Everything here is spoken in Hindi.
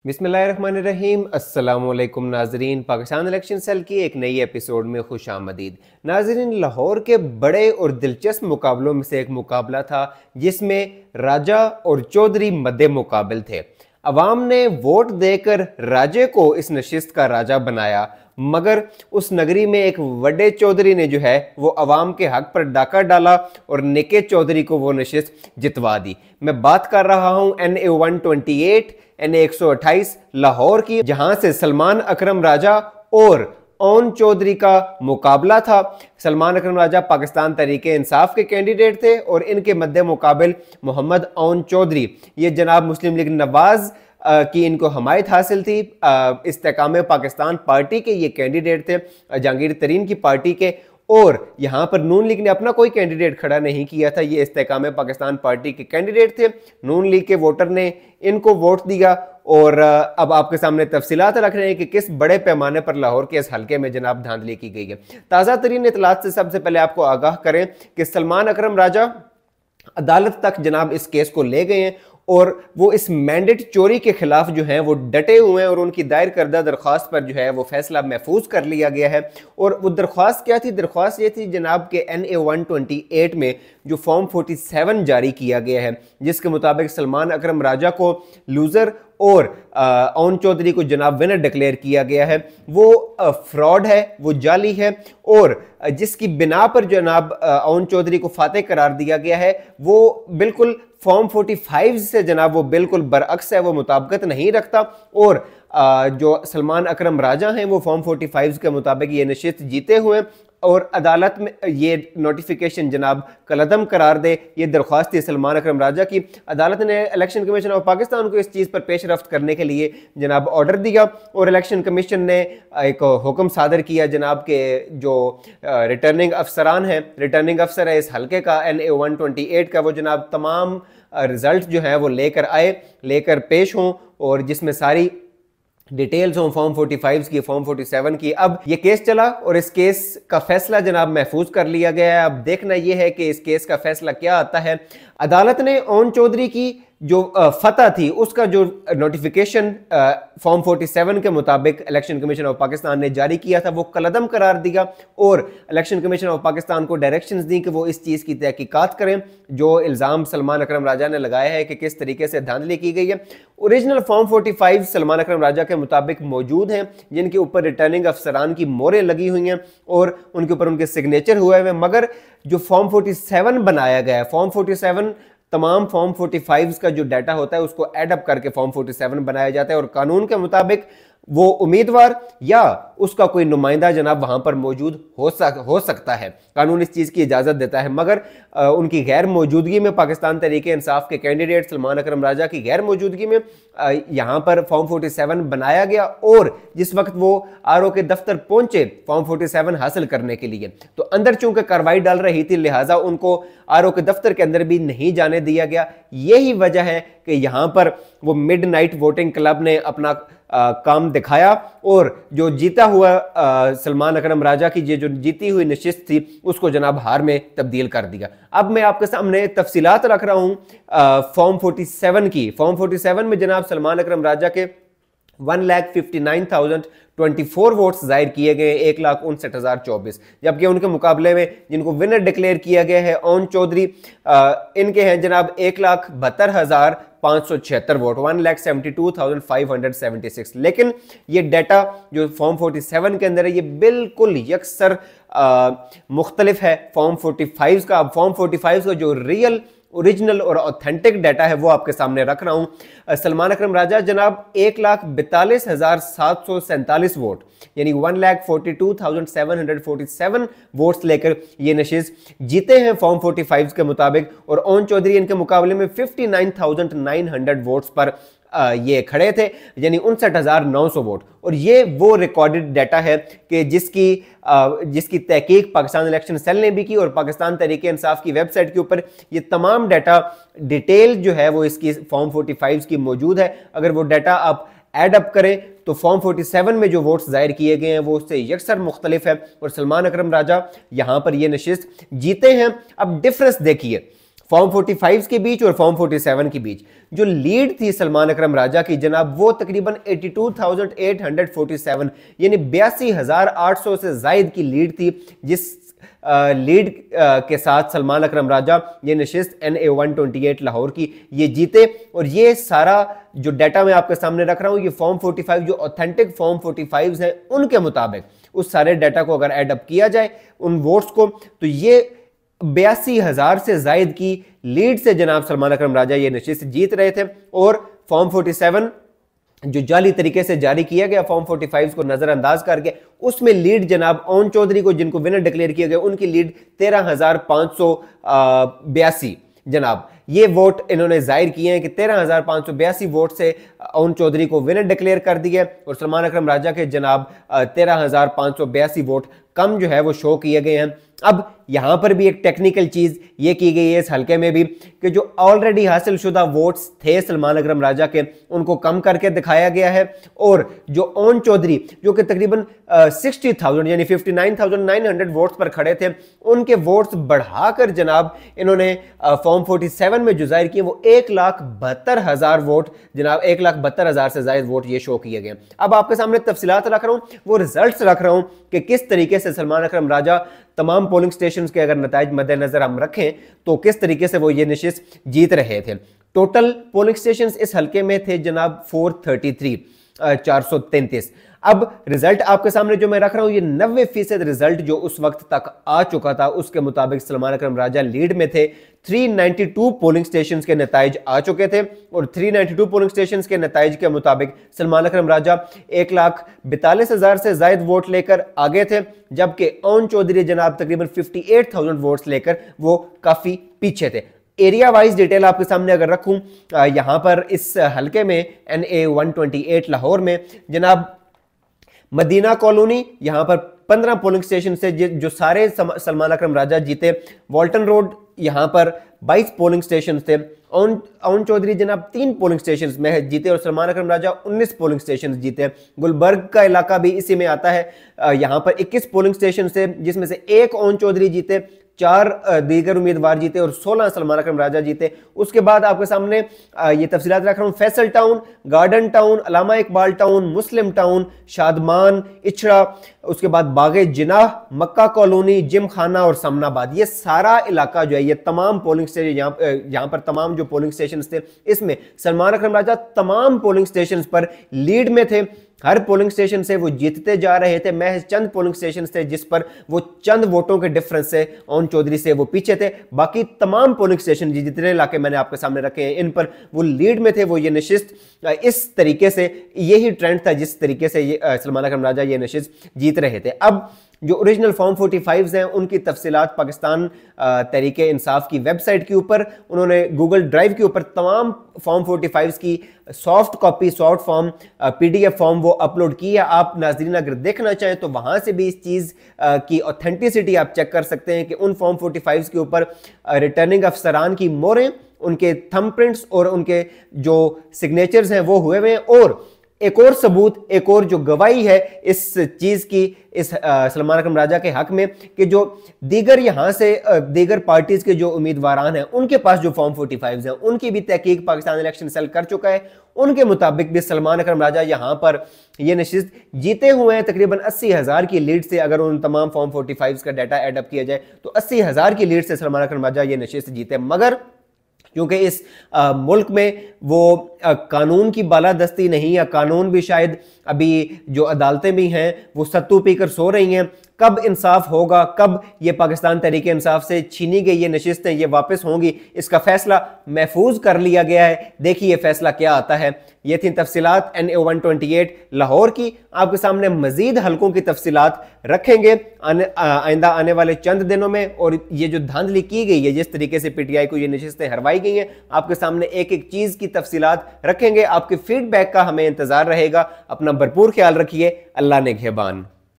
बिस्मिल्लाहिर्रहमानिर्रहीम। अस्सलामुअलैकुम नाजरीन, पाकिस्तान इलेक्शन सेल की एक नई एपिसोड में खुश आमदीद। नाजरीन, लाहौर के बड़े और दिलचस्प मुकाबलों में से एक मुकाबला था जिसमें राजा और चौधरी मद्दे मुकाबिल थे। अवाम ने वोट देकर राजे को इस नशिस्त का राजा बनाया, मगर उस नगरी में एक वड्डे चौधरी ने जो है वो अवाम के हक पर डाका डाला और निके चौधरी को वो नशिस्त जितवा दी। मैं बात कर रहा हूं NA 128 NA 128 लाहौर की, जहां से सलमान अकरम राजा और ओन चौधरी का मुकाबला था। सलमान अकरम राजा पाकिस्तान तहरीक इंसाफ के कैंडिडेट थे और इनके मद्दे मुकाबिल मोहम्मद ओन चौधरी, ये जनाब मुस्लिम लीग नवाज की इनको हमायत हासिल थी। इस्तेकाम पाकिस्तान पार्टी के ये कैंडिडेट थे, जहांगीर तरीन की पार्टी के, और यहाँ पर नून लीग ने अपना कोई कैंडिडेट खड़ा नहीं किया था। ये इस्तेकाम पाकिस्तान पार्टी के कैंडिडेट थे। नून लीग के वोटर ने इनको वोट दिया और अब आपके सामने तफसीलात रख रहे हैं कि किस बड़े पैमाने पर लाहौर के इस हल्के में जनाब धांधली की गई है। ताज़ा तरीन इतलात से सबसे पहले आपको आगाह करें कि सलमान अकरम राजा अदालत तक जनाब इस केस को ले गए हैं और वो इस मैंडेट चोरी के खिलाफ जो है वो डटे हुए हैं और उनकी दायर करदा दरख्वास्त पर जो है वो फैसला महफूज कर लिया गया है। और वो दरख्वास्त क्या थी? दरख्वास्त ये थी जनाब के NA 128 में जो फॉर्म 47 जारी किया गया है, जिसके मुताबिक सलमान अकरम राजा को लूज़र और ओन चौधरी को जनाब विनर डिक्लेयर किया गया है। वो फ्रॉड है, वो जाली है, और जिसकी बिना पर जनाब ओन चौधरी को फातेह करार दिया गया है वो बिल्कुल फॉर्म 45 से जनाब वो बिल्कुल बरअक्स है, वो मुताबिकत नहीं रखता। और जो सलमान अकरम राजा हैं वो फॉर्म 45 के मुताबिक ये नशिस्त जीते हुए, और अदालत में ये नोटिफिकेशन जनाब कलअदम करार दे, ये दरख्वास्त थी सलमान अकरम राजा की। अदालत ने इलेक्शन कमीशन ऑफ पाकिस्तान को इस चीज़ पर पेश रफ्त करने के लिए जनाब ऑर्डर दिया और इलेक्शन कमीशन ने एक हुक्म सादर किया। जनाब के जो रिटर्निंग अफसरान हैं, रिटर्निंग अफसर है इस हल्के का NA 128 का, वो जनाब तमाम रिजल्ट जो है वो लेकर पेश हों और जिसमें सारी डिटेल्स हों फॉर्म 45 की, फॉर्म 47 की। अब ये केस चला और इस केस का फैसला जनाब महफूज कर लिया गया है। अब देखना यह है कि इस केस का फैसला क्या आता है। अदालत ने ओन चौधरी की जो फतह थी उसका जो नोटिफिकेशन फॉर्म 47 के मुताबिक इलेक्शन कमीशन ऑफ पाकिस्तान ने जारी किया था वो कलअदम करार दिया और इलेक्शन कमीशन ऑफ पाकिस्तान को डायरेक्शंस दी कि वो इस चीज़ की तहकीकात करें जो इल्ज़ाम सलमान अकरम राजा ने लगाया है कि किस तरीके से धांधली की गई है। ओरिजिनल फॉर्म 45 सलमान अकरम राजा के मुताबिक मौजूद हैं, जिनके ऊपर रिटर्निंग अफसरान की मोहरें लगी हुई हैं और उनके ऊपर उनके सिग्नेचर हुए हुए, मगर जो फॉर्म 47 बनाया गया है, फॉर्म 47 तमाम फॉर्म 45 का जो डाटा होता है उसको एडअप करके फॉर्म 47 बनाया जाता है और कानून के मुताबिक वो उम्मीदवार या उसका कोई नुमाइंदा जनाब वहां पर मौजूद हो सकता है। कानून इस चीज़ की इजाज़त देता है, मगर उनकी गैर मौजूदगी में पाकिस्तान तहरीक इंसाफ के कैंडिडेट सलमान अकरम राजा की गैर मौजूदगी में यहाँ पर फॉर्म 47 बनाया गया और जिस वक्त वो RO के दफ्तर पहुंचे फॉर्म 47 हासिल करने के लिए, तो अंदर चूंकि कार्रवाई डाल रही थी लिहाजा उनको RO के दफ्तर के अंदर भी नहीं जाने दिया गया। यही वजह है कि यहाँ पर वो मिडनाइट वोटिंग क्लब ने अपना काम दिखाया और जो जीता हुआ सलमान अकरम राजा की जो जीती हुई नशिस्त थी उसको जनाब हार में तब्दील कर दिया। अब मैं आपके सामने तफसीलात रख रहा हूं फॉर्म 47 की। फॉर्म 47 में जनाब सलमान अकरम राजा के 1,59,024 वोट्स जाहिर किए गए, 1,59,024, जबकि उनके मुकाबले में जिनको विनर डिक्लेयर किया गया है ओन चौधरी, इनके हैं जनाब 1,72,576 वोट, 1,72,576। लेकिन ये डाटा जो फॉर्म 47 के अंदर है ये बिल्कुल यकसर मुख्तलिफ है फॉर्म 45 का। अब फॉर्म 45 का जो रियल ओरिजिनल और ऑथेंटिक डाटा है वो आपके सामने रख रहा हूं। सलमान अकरम राजा जनाब 1,42,747 वोट यानी 1,42,747 वोट्स लेकर ये नशिस्त जीते हैं फॉर्म 45 के मुताबिक, और ओन चौधरी इनके मुकाबले में 59,900 वोट्स पर ये खड़े थे यानी 59,900 वोट। और ये वो रिकॉर्डेड डाटा है कि जिसकी तहकीक पाकिस्तान इलेक्शन सेल ने भी की और पाकिस्तान तहरीक इंसाफ की वेबसाइट के ऊपर ये तमाम डाटा डिटेल जो है वो इसकी फॉर्म 45 की मौजूद है। अगर वो डाटा आप एड अप करें तो फॉर्म 47 में जो वोट्स जाहिर किए गए हैं वो उससे यकसर मुख्तलिफ है और सलमान अकरम राजा यहां पर ये नशिस्त जीते हैं। अब डिफरेंस देखिए, फॉर्म 45 के बीच और फॉर्म 47 के बीच जो लीड थी सलमान अकरम राजा की जनाब, वो तकरीबन 82,847 यानी 82,800 से जायद की लीड थी, जिस लीड के साथ सलमान अकरम राजा ये नशिस्त NA 128 लाहौर की ये जीते। और ये सारा जो डाटा मैं आपके सामने रख रहा हूँ, ये फॉर्म 45 जो ऑथेंटिक फॉर्म 45 हैं उनके मुताबिक उस सारे डाटा को अगर एड अप किया जाए उन वोट्स को, तो ये 82,000 से जायद की लीड से जनाब सलमान अकरम राजा ये नशिस्त जीत रहे थे। और फॉर्म 47 जो जाली तरीके से जारी किया गया फॉर्म 45 को नजरअंदाज करके, उसमें लीड जनाब ओन चौधरी को, जिनको विनर डिक्लेयर किया गया, उनकी लीड 13,582 जनाब ये वोट इन्होंने जाहिर किए हैं कि 13,582 वोट से ओन चौधरी को विनर डिक्लेयर कर दिया और सलमान अकरम राजा के जनाब 13,582 वोट कम जो है वो शो किए गए हैं। अब यहां पर भी एक टेक्निकल चीज ये की गई है इस हलके में भी कि जो ऑलरेडी हासिल शुदा वोट्स थे सलमान अकरम राजा के, उनको कम करके दिखाया गया है। और जो ओन चौधरी जो कि तकरीबन 60,000 यानी 59,900 वोट्स पर खड़े थे, उनके वोट्स बढ़ाकर जनाब इन्होंने फॉर्म 47 में जो जाहिर किए वो 1,72,000 वोट जनाब 1,72,000 से ज्यादा वोट ये शो किए गए। अब आपके सामने तफसीलात रख रहा हूं, वो रिजल्ट्स रख रहा हूं कि किस तरीके से सलमान अकरम राजा तमाम पोलिंग स्टेशंस के अगर नताइज मद्देनजर हम रखें तो किस तरीके से वो ये नशिस्त जीत रहे थे। टोटल पोलिंग स्टेशंस इस हलके में थे जनाब 433। अब रिजल्ट आपके सामने जो मैं रख रहा हूं, ये 90% रिजल्ट जो उस वक्त तक आ चुका था उसके मुताबिक सलमान अकरम राजा लीड में थे। 392 पोलिंग स्टेशंस के नताइज आ चुके थे और 392 पोलिंग स्टेशंस के नताइज के मुताबिक सलमान अकरम राजा 1,42,000 से ज्यादा वोट लेकर आगे थे, जबकि ओन चौधरी जनाब तकरीबन 58,000 वोट्स लेकर वो काफी पीछे थे। एरिया वाइज डिटेल आपके सामने अगर रखूं, यहां पर इस हलके में NA 128 लाहौर में जनाब मदीना कॉलोनी, यहां पर 15 पोलिंग स्टेशन से जो सारे सलमान अकरम राजा जीते। वॉल्टन रोड यहां पर 22 पोलिंग स्टेशन थे। ओन चौधरी जनाब 3 पोलिंग स्टेशन में जीते और सलमान अकरम राजा 19 पोलिंग स्टेशन जीते। गुलबर्ग का इलाका भी इसी में आता है, यहां पर 21 पोलिंग स्टेशन से जिसमें से 1 ओन चौधरी जीते, 4 दीगर उम्मीदवार जीते और 16 सलमान अकरम राजा जीते। उसके बाद आपके सामने ये तफसीलात रख रहा हूं। Faisal town, garden town, Allama Iqbal town, मुस्लिम टाउन, शादमान, इछड़ा, उसके बाद बागे जिनाह, मक्का कॉलोनी, जिम खाना और समनाबाद, ये सारा इलाका जो है ये तमाम पोलिंग स्टेशन यहाँ पर तमाम जो पोलिंग स्टेशन थे इसमें सलमान अकरम राजा तमाम पोलिंग स्टेशन पर लीड में थे। हर पोलिंग स्टेशन से वो जीतते जा रहे थे। महज चंद पोलिंग स्टेशन थे जिस पर वो चंद वोटों के डिफरेंस से ओन चौधरी से वो पीछे थे। बाकी तमाम पोलिंग स्टेशन जितने इलाके मैंने आपके सामने रखे हैं इन पर वो लीड में थे, वो ये नशिस्त इस तरीके से, यही ट्रेंड था जिस तरीके से ये सलमान अकरम राजा ये नशिस्त जीत रहे थे। अब जो ओरिजिनल फॉर्म 45 हैं उनकी तफसीलात पाकिस्तान तहरीके इंसाफ की वेबसाइट के ऊपर, उन्होंने गूगल ड्राइव के ऊपर तमाम फॉर्म 45 की soft copy, soft form, PDF form वो अपलोड की है। आप नाजरीन अगर देखना चाहें तो वहां से भी इस चीज़ की ऑथेंटिसिटी आप चेक कर सकते हैं कि उन फॉर्म 45 के ऊपर रिटर्निंग अफसरान की मोहरें, उनके थंब प्रिंट्स और उनके जो सिग्नेचर्स हैं वो हुए हुए हैं। और एक और सबूत, एक और जो गवाही है इस चीज की, इस सलमान अकरम राजा के हक में, कि जो दीगर यहां से दीगर पार्टीज के जो उम्मीदवार हैं उनके पास जो फॉर्म 45 हैं उनकी भी तहकीक पाकिस्तान इलेक्शन सेल कर चुका है। उनके मुताबिक भी सलमान अकरम राजा यहां पर ये नशिस्त जीते हुए हैं तकरीबन 80,000 की लीड से। अगर उन तमाम फॉर्म 45 का डाटा एडअप किया जाए तो 80,000 की लीड से सलमान अकरम राजा ये नशिस्त जीते। मगर क्योंकि इस मुल्क में वो कानून की बालादस्ती नहीं, या कानून भी शायद अभी जो अदालतें भी हैं वो सत्तू पीकर सो रही हैं, कब इंसाफ होगा, कब ये पाकिस्तान तहरीके इंसाफ से छीनी गई ये नशिस्तें ये वापस होंगी, इसका फैसला महफूज कर लिया गया है। देखिए ये फैसला क्या आता है। ये थी तफसीलात NA 128 लाहौर की। आपके सामने मजीद हलकों की तफसीलात रखेंगे आइंदा आने वाले चंद दिनों में। और ये जो धांधली की गई है, जिस तरीके से PTI को ये नशिस्तें हरवाई गई हैं, आपके सामने एक एक चीज़ की तफसीलात रखेंगे। आपके फीडबैक का हमें इंतज़ार रहेगा। अपना भरपूर ख्याल रखिए। अल्लाह ने निगहबान।